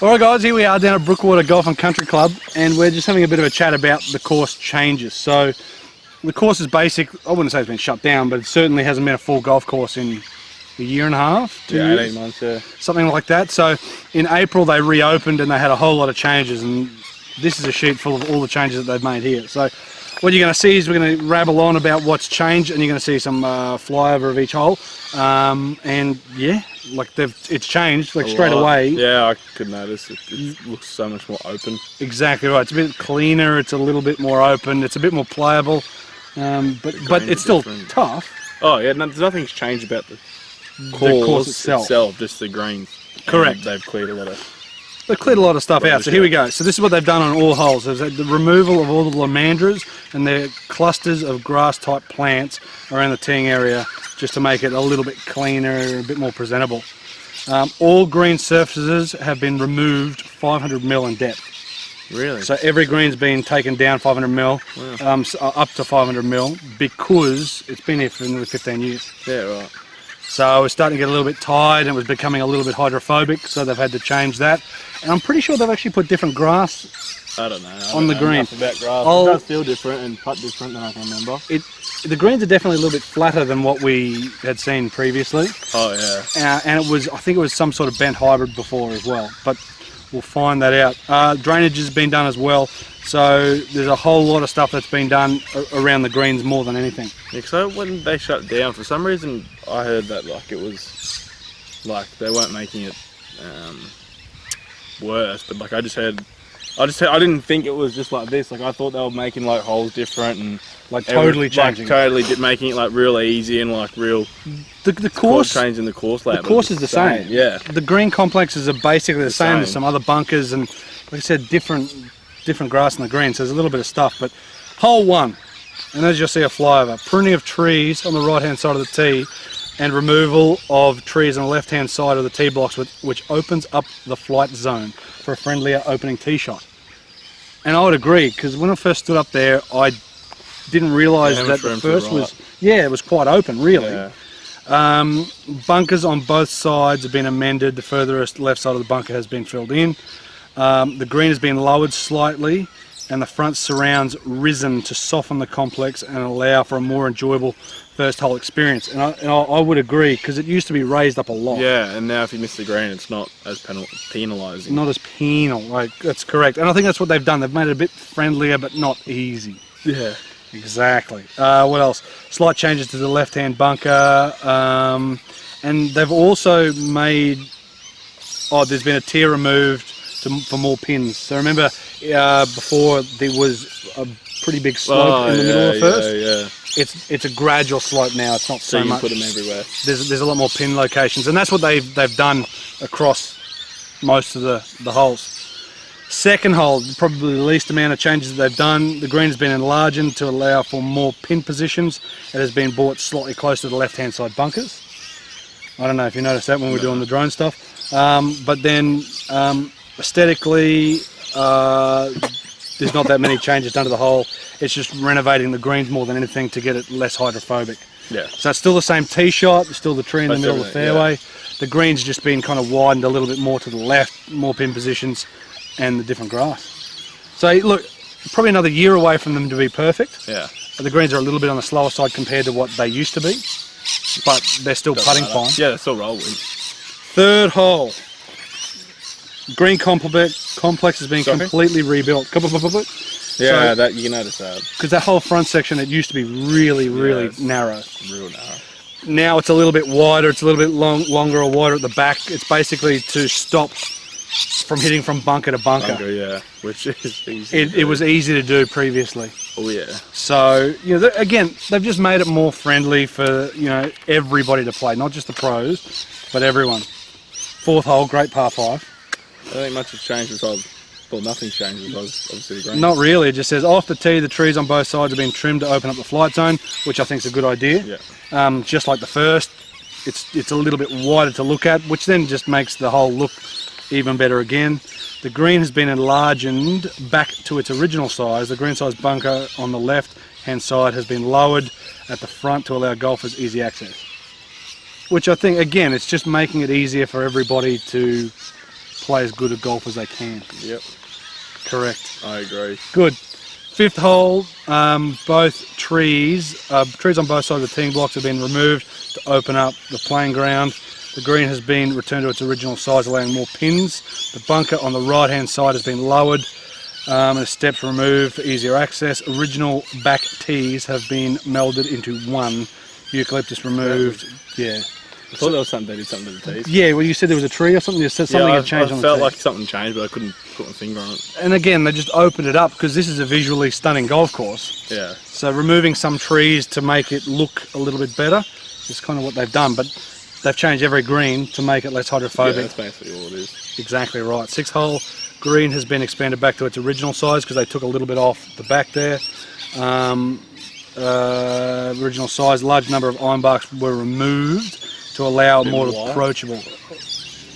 Alright guys, here we are down at Brookwater Golf and Country Club, and we're just having a bit of a chat about the course changes. So the course is basic. I wouldn't say it's been shut down, but it certainly hasn't been a full golf course in a year and a half, 2 years, 18 months, yeah. Something like that. So in April they reopened and they had a whole lot of changes, and this is a sheet full of all the changes that they've made here. So what you're going to see is we're going to rabble on about what's changed, and you're going to see some flyover of each hole. And yeah, like it's changed like straight away. Yeah, I could notice it looks so much more open. Exactly right. It's a bit cleaner. It's a little bit more open. It's a bit more playable, but it's still tough. Oh yeah, nothing's changed about the course itself. Just the greens. Correct. And they've cleared a lot of. They've cleared a lot of stuff out. So here we go. So this is what they've done on all holes. There's the removal of all the lamandras and the clusters of grass-type plants around the teeing area, just to make it a little bit cleaner, a bit more presentable. All green surfaces have been removed 500mm in depth. Really? So every green's been taken down 500mm, wow. Up to 500mm, because it's been here for nearly 15 years. Yeah, right. So it's starting to get a little bit tired, and it was becoming a little bit hydrophobic, so they've had to change that. And I'm pretty sure they've actually put different grass on the green. About grass. It does feel different and putt different than I can remember. The greens are definitely a little bit flatter than what we had seen previously. Oh yeah. And I think it was some sort of bent hybrid before as well, but we'll find that out. Drainage has been done as well, so there's a whole lot of stuff that's been done around the greens more than anything. Yeah, so when they shut down, for some reason I heard that like it was like they weren't making it worse, but like I didn't think it was just like this. Like I thought they were making like holes different and like totally changing, making it like real easy and like real. The course changing the course layout. The course is the same. Yeah. The green complexes are basically the same. There's some other bunkers and, like I said, different grass in the green. So there's a little bit of stuff. But hole one, and as you'll see, a flyover, pruning of trees on the right-hand side of the tee, and removal of trees on the left-hand side of the tee blocks, which opens up the flight zone for a friendlier opening tee shot. And I would agree, because when I first stood up there, I didn't realise that the first was, it was quite open, really. Yeah. Bunkers on both sides have been amended. The furthest left side of the bunker has been filled in. The green has been lowered slightly, and the front surrounds risen to soften the complex and allow for a more enjoyable first hole experience. And I would agree, because it used to be raised up a lot. Yeah, and now if you miss the green, it's not as penalising. Not as penal, right? That's correct. And I think that's what they've done. They've made it a bit friendlier, but not easy. Yeah. Exactly. What else? Slight changes to the left-hand bunker, and they've also made. There's been a tier removed for more pins. So remember, before there was a pretty big slope in the middle of the first. Yeah. It's a gradual slope now. It's not so much. So you put them everywhere. There's a lot more pin locations, and that's what they've done across most of the holes. Second hole, probably the least amount of changes that they've done. The green has been enlarged to allow for more pin positions. It has been brought slightly closer to the left-hand side bunkers. I don't know if you noticed that when we were doing the drone stuff. But then aesthetically, there's not that many changes done to the hole. It's just renovating the greens more than anything to get it less hydrophobic. Yeah. So it's still the same tee shot, it's still the tree in the middle of the fairway. Yeah. The green's just been kind of widened a little bit more to the left, more pin positions, and the different grass. So look, probably another year away from them to be perfect. Yeah. The greens are a little bit on the slower side compared to what they used to be, but they're still putting fine. Yeah, they're still rolling. Third hole. Green complex has been completely rebuilt. Yeah, that you can notice that. Because that whole front section, it used to be really narrow. Real narrow. Now it's a little bit wider, it's a little bit longer or wider at the back. It's basically to stop from hitting from bunker to bunker. Yeah, which is easy. It was easy to do previously. Oh yeah. So again, they've just made it more friendly for everybody to play, not just the pros, but everyone. Fourth hole, great par 5. I don't think much has changed besides, well, nothing's changed besides obviously the green. Not really. It just says off the tee, the trees on both sides have been trimmed to open up the flight zone, which I think is a good idea. Yeah. Just like the first, it's a little bit wider to look at, which then just makes the hole look even better again. The green has been enlarged back to its original size. The green size bunker on the left hand side has been lowered at the front to allow golfers easy access. Which I think, again, it's just making it easier for everybody to play as good a golf as they can. Yep. Correct. I agree. Good. Fifth hole, both trees on both sides of the teeing blocks have been removed to open up the playing ground. The green has been returned to its original size, allowing more pins. The bunker on the right-hand side has been lowered and the steps removed for easier access. Original back tees have been melded into one. Eucalyptus removed. Yeah. I thought there was something, they did something to the tees. Yeah, well, you said there was a tree or something. You said something had changed on the I felt tee. like something changed, but I couldn't put my finger on it. And again, they just opened it up because this is a visually stunning golf course. Yeah. So removing some trees to make it look a little bit better is kind of what they've done. But they've changed every green to make it less hydrophobic. Yeah, that's basically all it is. Exactly right. Sixth hole, green has been expanded back to its original size because they took a little bit off the back there. Original size, large number of ironbarks were removed to allow a more approachable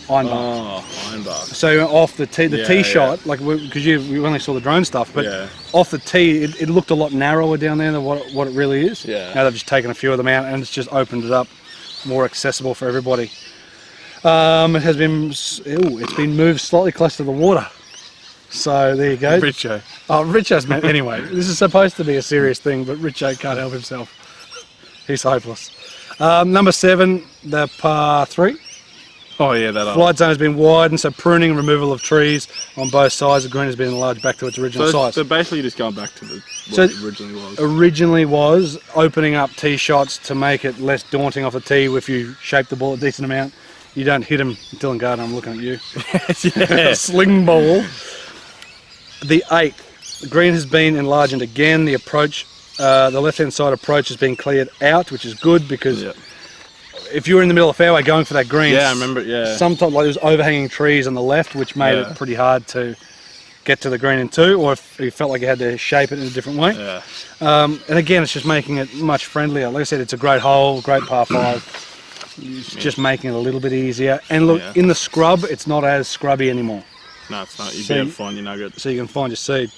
ironbark. Oh, ironbark. So off the tee shot, like because you only saw the drone stuff, but off the tee, it looked a lot narrower down there than what it really is. Yeah. Now they've just taken a few of them out and it's just opened it up, more accessible for everybody. It has been, it's been moved slightly closer to the water. So there you go. Richo. Oh, Richo's meant anyway. This is supposed to be a serious thing, but Richo can't help himself. He's hopeless. Number 7, the par 3. Oh yeah, that Flight zone has been widened, so pruning and removal of trees on both sides. The green has been enlarged back to its original size. So basically just going back to what it originally was. Originally was opening up tee shots to make it less daunting off the tee. If you shape the ball a decent amount, you don't hit him. Dylan Gardner, I'm looking at you. Yeah. Sling ball. The 8th, the green has been enlarged again. The approach, the left-hand side approach has been cleared out, which is good because if you were in the middle of the fairway going for that green, I remember. Yeah. sometimes like there was overhanging trees on the left, which made it pretty hard to get to the green in 2, or if you felt like you had to shape it in a different way. Yeah. And again, it's just making it much friendlier. Like I said, it's a great hole, great par 5. It's just making it a little bit easier. And look, in the scrub, it's not as scrubby anymore. No, it's not. You'd be able to find your nugget. So you can find your seed.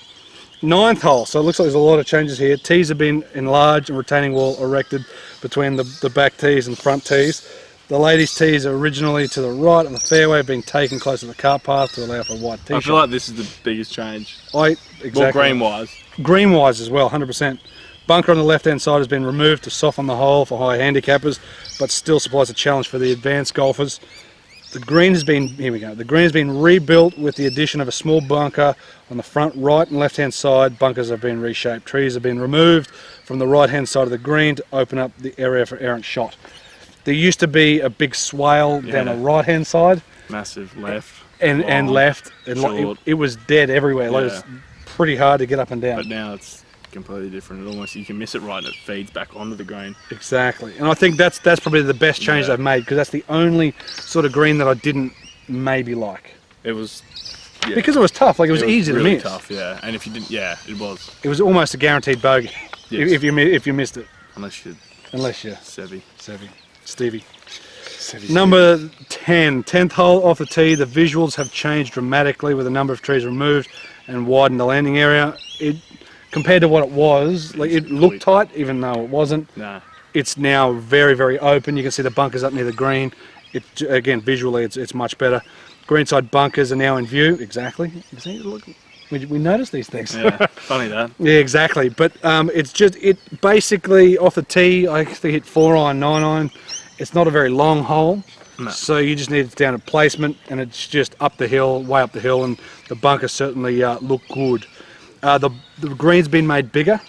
9th hole, so it looks like there's a lot of changes here. Tees have been enlarged and retaining wall erected between the back tees and front tees. The ladies' tees are originally to the right of the fairway, have been taken close to the cart path to allow for a wide tee I shot. feel like this is the biggest change. Exactly. Well, green-wise. Green-wise as well, 100%. Bunker on the left-hand side has been removed to soften the hole for high handicappers, but still supplies a challenge for the advanced golfers. The green has been, here we go, the green has been rebuilt with the addition of a small bunker on the front right and left-hand side. Bunkers have been reshaped. Trees have been removed from the right-hand side of the green to open up the area for errant shot. There used to be a big swale down the right-hand side. Massive left. And left. It was dead everywhere. Like, it was pretty hard to get up and down. But now it's completely different. It almost, you can miss it right and it feeds back onto the green. Exactly. And I think that's probably the best change they've made, because that's the only sort of green that I didn't maybe like. It was... Yeah. Because it was tough. Like, it was easy really to miss. Tough, yeah. And if you didn't... Yeah, it was. It was almost a guaranteed bogey if you missed it. Unless you're... Stevie. Number 10, 10th hole off the tee. The visuals have changed dramatically with a number of trees removed and widened the landing area. Compared to what it was, like, it looked tight, even though it wasn't. Nah. It's now very, very open. You can see the bunkers up near the green. Again, visually, it's much better. Greenside bunkers are now in view. Exactly. You see, look, we notice these things. Yeah, funny that. Yeah, exactly. But it's just, basically off the tee, I think hit 4-iron, 9-iron. It's not a very long hole. No. So you just need it down to placement, and it's just up the hill, way up the hill, and the bunkers certainly look good. The green's been made bigger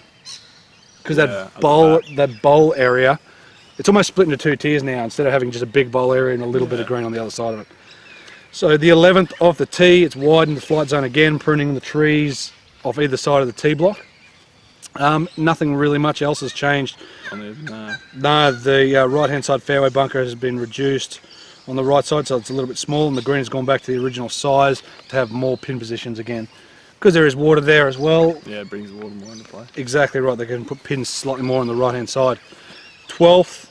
because that bowl area, it's almost split into 2 tiers now instead of having just a big bowl area and a little bit of green on the other side of it. So the 11th off the tee, it's widened the flight zone again, pruning the trees off either side of the tee block. Nothing really much else has changed. No, the right-hand side fairway bunker has been reduced on the right side, so it's a little bit small, and the green has gone back to the original size to have more pin positions again. Because there is water there as well. Yeah, it brings the water more into play. Exactly right, they can put pins slightly more on the right-hand side. 12th,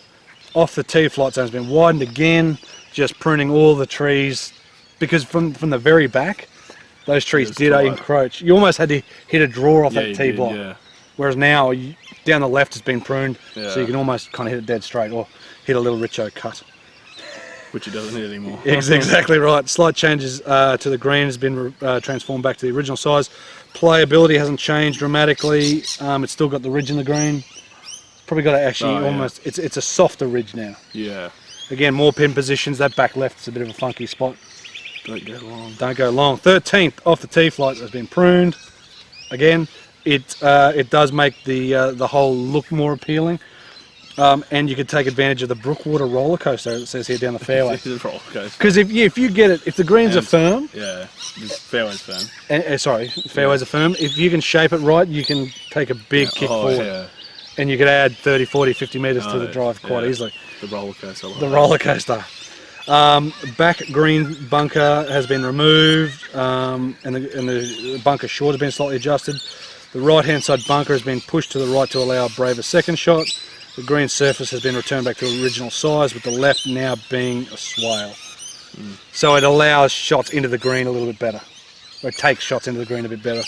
off the tee, flight zone has been widened again, just pruning all the trees, because from the very back, those trees did encroach. You almost had to hit a draw off that tee block. Yeah. Whereas now, down the left has been pruned, so you can almost kind of hit it dead straight or hit a little Richo cut. Which it doesn't need anymore. Exactly right. Slight changes to the green has been transformed back to the original size. Playability hasn't changed dramatically. It's still got the ridge in the green. Probably got to actually almost. Yeah. It's a softer ridge now. Yeah. Again, more pin positions. That back left's a bit of a funky spot. Don't go long. Don't go long. 13th off the tee flight has been pruned. Again, it does make the hole look more appealing. And you could take advantage of the Brookwater roller coaster, it says here down the fairway. Because if you get it, if the greens are firm, yeah, the fairway's firm. Fairways are firm. If you can shape it right, you can take a big kick forward, and you could add 30, 40, 50 metres to the drive quite easily. The roller coaster. Roller coaster. Back green bunker has been removed, and the bunker short has been slightly adjusted. The right hand side bunker has been pushed to the right to allow a braver second shot. The green surface has been returned back to original size, with the left now being a swale. So it allows shots into the green a little bit better. Or it takes shots into the green a bit better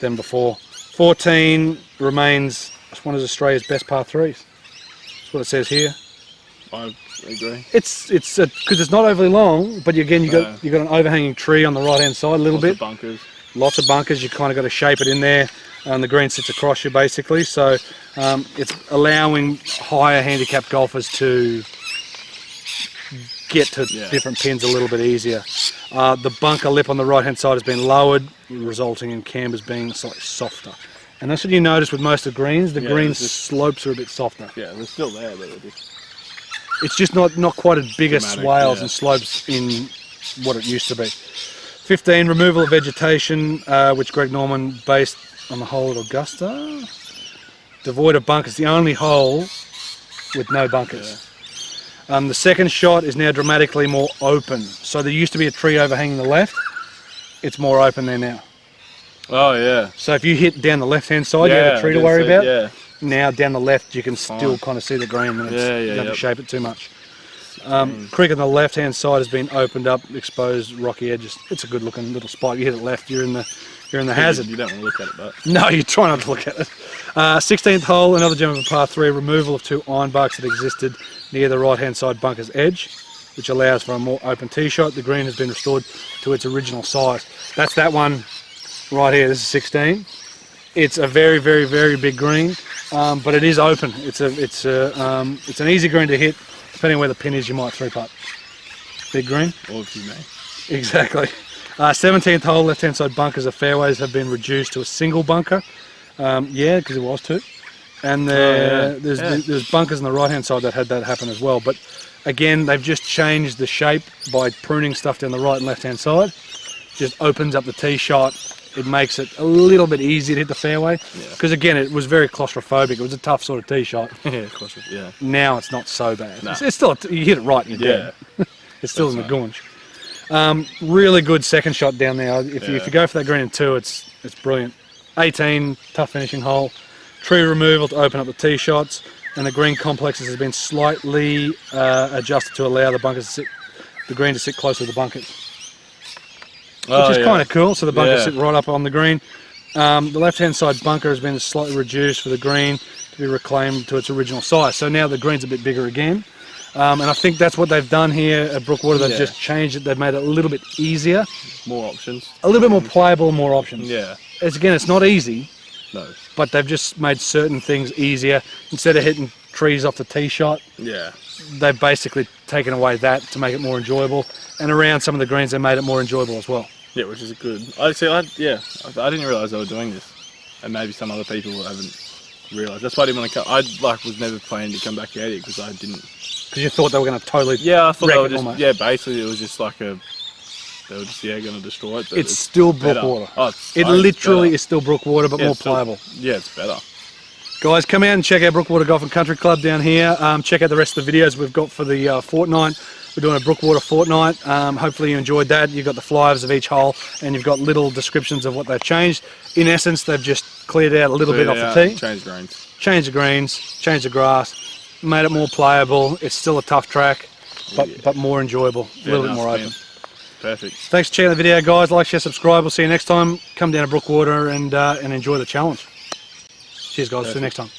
than before. 14 remains one of Australia's best par threes. That's what it says here. I agree. It's because it's not overly long, but again you got an overhanging tree on the right hand side a little bit. Lots of bunkers. You kind of got to shape it in there. And the green sits across you basically, so it's allowing higher handicap golfers to get to different pins a little bit easier. The bunker lip on the right hand side has been lowered, resulting in cambers being slightly softer. And that's what you notice with most of the greens. The green slopes are a bit softer. Yeah, they're still there, but it's just not quite as big as swales and slopes in what it used to be. 15, removal of vegetation, which Greg Norman based on the hole at Augusta. Devoid of bunkers, the only hole with no bunkers. The second shot is now dramatically more open. So there used to be a tree overhanging the left. It's more open there now. Oh yeah. So if you hit down the left hand side, you have a tree to worry about. Yeah. Now down the left you can still kind of see the green, and you don't have to shape it too much. Creek on the left hand side has been opened up, exposed rocky edges. It's a good looking little spot. You hit it left, you're in the hazard. You don't want to look at it, but no, you try not to look at it. 16th hole, another gem of a par 3, removal of 2 iron barks that existed near the right hand side bunker's edge, which allows for a more open tee shot. The green has been restored to its original size. That's that one right here. This is 16. It's a very, very, very big green, but it is open. It's an easy green to hit. Depending on where the pin is, you might 3-putt. Big green. Or if you may. Exactly. 17th hole, left-hand side bunkers of fairways have been reduced to a single bunker. Yeah, because it was 2. And there's bunkers on the right-hand side that had that happen as well. But again, they've just changed the shape by pruning stuff down the right and left-hand side. Just opens up the tee shot. It makes it a little bit easier to hit the fairway. Because again, it was very claustrophobic. It was a tough sort of tee shot. Yeah. Now it's not so bad. No. It's still, you hit it right and you're dead. It's still in the gaunch. Really good second shot down there. If you go for that green in 2, it's brilliant. 18, tough finishing hole. Tree removal to open up the tee shots, and the green complexes has been slightly adjusted to allow the green to sit close to the bunkers. Which is kind of cool, so the bunkers sit right up on the green. The left-hand side bunker has been slightly reduced for the green to be reclaimed to its original size. So now the green's a bit bigger again. And I think that's what they've done here at Brookwater. They've just changed it. They've made it a little bit easier. More options. A little bit more playable, more options. Yeah. It's not easy. No. But they've just made certain things easier. Instead of hitting trees off the tee shot, they've basically taken away that to make it more enjoyable. And around some of the greens, they made it more enjoyable as well. Yeah, which is good. I didn't realise they were doing this, and maybe some other people haven't realised. That's why I didn't want to come. I was never planning to come back out here because I didn't. Because you thought they were going to totally. Yeah, I thought they were just. Almost. Yeah, basically it was just like a. They were just going to destroy it. But it's still Brookwater. It literally is still Brookwater, but more playable. Yeah, it's better. Guys, come out and check out Brookwater Golf and Country Club down here. Check out the rest of the videos we've got for the fortnight. We're doing a Brookwater fortnight. Hopefully you enjoyed that. You've got the flyovers of each hole, and you've got little descriptions of what they've changed. In essence, they've just cleared out a little bit off the tee. Changed the greens. Changed the greens, changed the grass, made it more playable. It's still a tough track, but more enjoyable, a little bit more open. Perfect. Thanks for checking the video, guys. Like, share, subscribe. We'll see you next time. Come down to Brookwater and enjoy the challenge. Cheers, guys. See you next time.